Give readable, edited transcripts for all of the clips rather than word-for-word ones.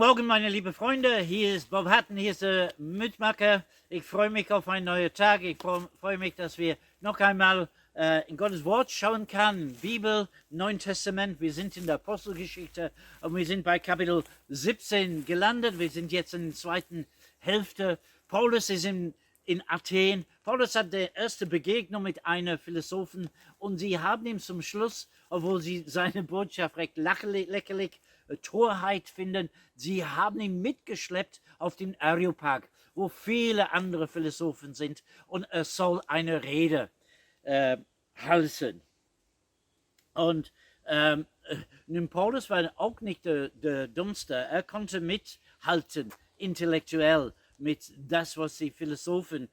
Morgen, meine lieben Freunde. Hier ist Bob Hutton, hier ist der Mutmacher. Ich freue mich auf einen neuen Tag. Ich freue mich, dass wir noch einmal in Gottes Wort schauen können. Bibel, Neuen Testament. Wir sind in der Apostelgeschichte und wir sind bei Kapitel 17 gelandet. Wir sind jetzt in der zweiten Hälfte. Paulus ist in Athen. Paulus hat die erste Begegnung mit einem Philosophen und sie haben ihm zum Schluss, obwohl sie seine Botschaft recht lächerlich, Torheit finden, sie haben ihn mitgeschleppt auf den AEROPAG, wo viele andere Philosophen sind, und er soll eine Rede halten. Und nun, Paulus war auch nicht der Dummste. Er konnte mithalten, intellektuell, mit das, was die Philosophen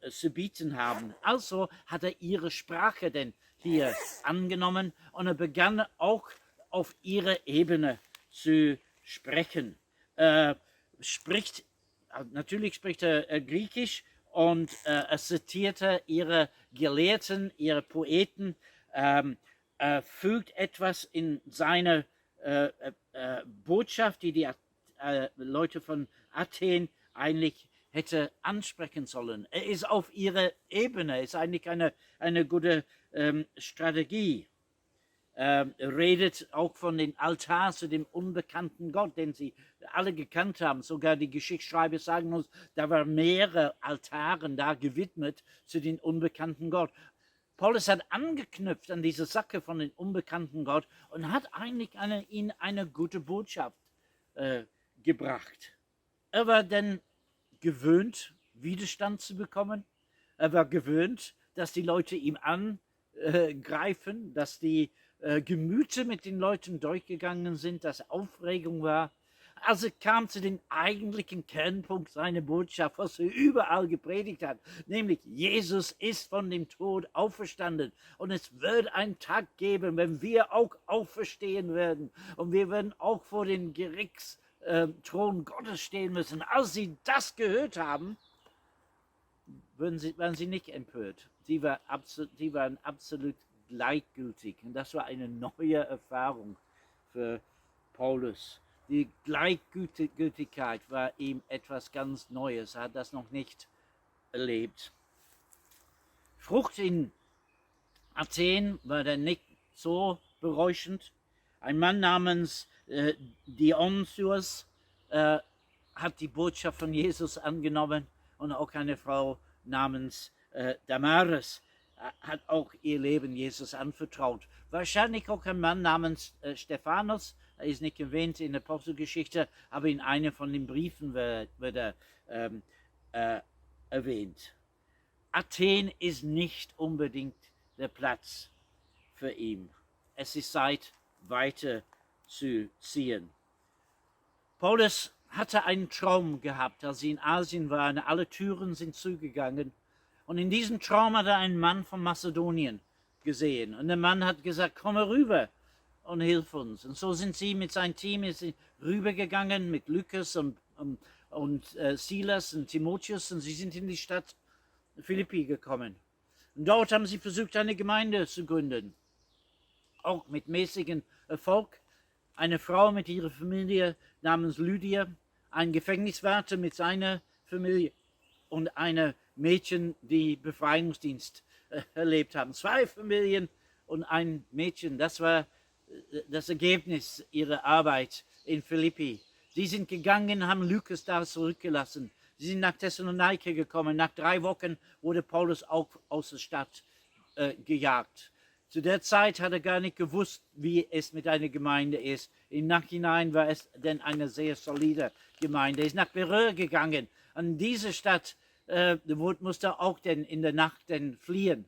zu bieten haben. Also hat er ihre Sprache denn hier angenommen und er begann auch auf ihrer Ebene zu sprechen. Natürlich spricht er Griechisch und er zitierte ihre Gelehrten, ihre Poeten, fügt etwas in seine Botschaft, die Leute von Athen eigentlich hätte ansprechen sollen. Er ist auf ihrer Ebene, ist eigentlich eine gute Strategie. Redet auch von dem Altar zu dem unbekannten Gott, den sie alle gekannt haben. Sogar die Geschichtsschreiber sagen uns, da waren mehrere Altaren da gewidmet zu dem unbekannten Gott. Paulus hat angeknüpft an diese Sache von dem unbekannten Gott und hat eigentlich ihnen eine gute Botschaft gebracht. Er war dann gewöhnt, Widerstand zu bekommen. Er war gewöhnt, dass die Leute ihm angreifen, dass die Gemüter mit den Leuten durchgegangen sind, dass Aufregung war. Also kam zu dem eigentlichen Kernpunkt seiner Botschaft, was er überall gepredigt hat, nämlich Jesus ist von dem Tod auferstanden und es wird einen Tag geben, wenn wir auch auferstehen werden und wir werden auch vor dem Gerichtsthron Gottes stehen müssen. Als sie das gehört haben, waren sie nicht empört. Sie waren absolut gleichgültig. Und das war eine neue Erfahrung für Paulus. Die Gleichgültigkeit war ihm etwas ganz Neues. Er hat das noch nicht erlebt. Frucht in Athen war dann nicht so berauschend. Ein Mann namens Dionysius hat die Botschaft von Jesus angenommen und auch eine Frau namens Damaris hat auch ihr Leben Jesus anvertraut. Wahrscheinlich auch ein Mann namens Stephanus, er ist nicht erwähnt in der Apostelgeschichte, aber in einer von den Briefen wird er erwähnt. Athen ist nicht unbedingt der Platz für ihn. Es ist Zeit, weiter zu ziehen. Paulus hatte einen Traum gehabt, als sie in Asien waren. Alle Türen sind zugegangen. Und in diesem Traum hat er einen Mann von Mazedonien gesehen. Und der Mann hat gesagt, komm rüber und hilf uns. Und so sind sie mit seinem Team rübergegangen, mit Lukas und Silas und Timotheus. Und sie sind in die Stadt Philippi gekommen. Und dort haben sie versucht, eine Gemeinde zu gründen. Auch mit mäßigem Erfolg. Eine Frau mit ihrer Familie namens Lydia, ein Gefängniswärter mit seiner Familie und eine Mädchen, die Befreiungsdienst erlebt haben. 2 Familien und ein Mädchen. Das war das Ergebnis ihrer Arbeit in Philippi. Sie sind gegangen, haben Lukas da zurückgelassen. Sie sind nach Thessaloniki gekommen. Nach 3 Wochen wurde Paulus auch aus der Stadt gejagt. Zu der Zeit hat er gar nicht gewusst, wie es mit einer Gemeinde ist. Im Nachhinein war es denn eine sehr solide Gemeinde. Er ist nach Beröa gegangen. An diese Stadt musste er auch denn in der Nacht fliehen.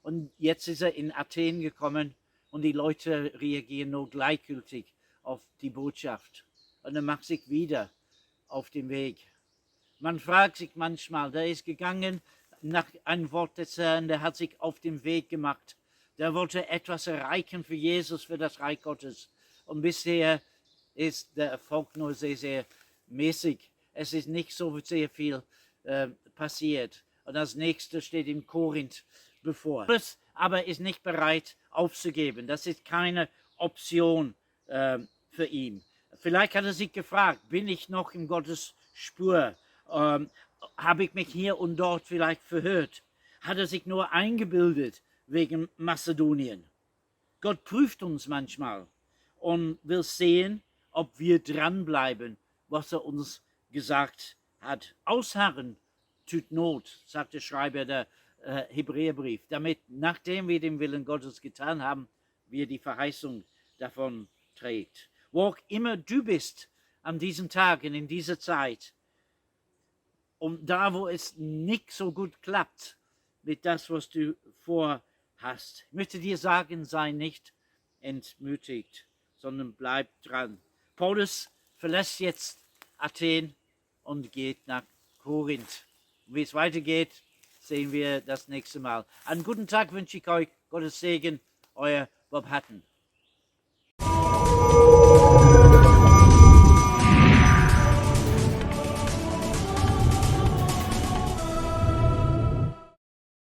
Und jetzt ist er in Athen gekommen und die Leute reagieren nur gleichgültig auf die Botschaft. Und er macht sich wieder auf den Weg. Man fragt sich manchmal, der ist gegangen nach einem Wort des Herrn, der hat sich auf den Weg gemacht. Der wollte etwas erreichen für Jesus, für das Reich Gottes. Und bisher ist der Erfolg nur sehr, sehr mäßig. Es ist nicht so sehr viel passiert. Und als nächstes steht ihm Korinth bevor. Aber ist nicht bereit aufzugeben. Das ist keine Option für ihn. Vielleicht hat er sich gefragt, bin ich noch in Gottes Spur? Habe ich mich hier und dort vielleicht verhört? Hat er sich nur eingebildet wegen Mazedonien? Gott prüft uns manchmal und will sehen, ob wir dranbleiben, was er uns gesagt hat. Ausharren tut Not, sagt der Schreiber der Hebräerbrief, damit, nachdem wir den Willen Gottes getan haben, wir die Verheißung davon trägt. Wo auch immer du bist an diesen Tagen, in dieser Zeit, und da, wo es nicht so gut klappt mit das, was du vorhast, ich möchte dir sagen, sei nicht entmutigt, sondern bleib dran. Paulus verlässt jetzt Athen und geht nach Korinth. Wie es weitergeht, sehen wir das nächste Mal. Einen guten Tag wünsche ich euch. Gottes Segen, euer Bob Hutton.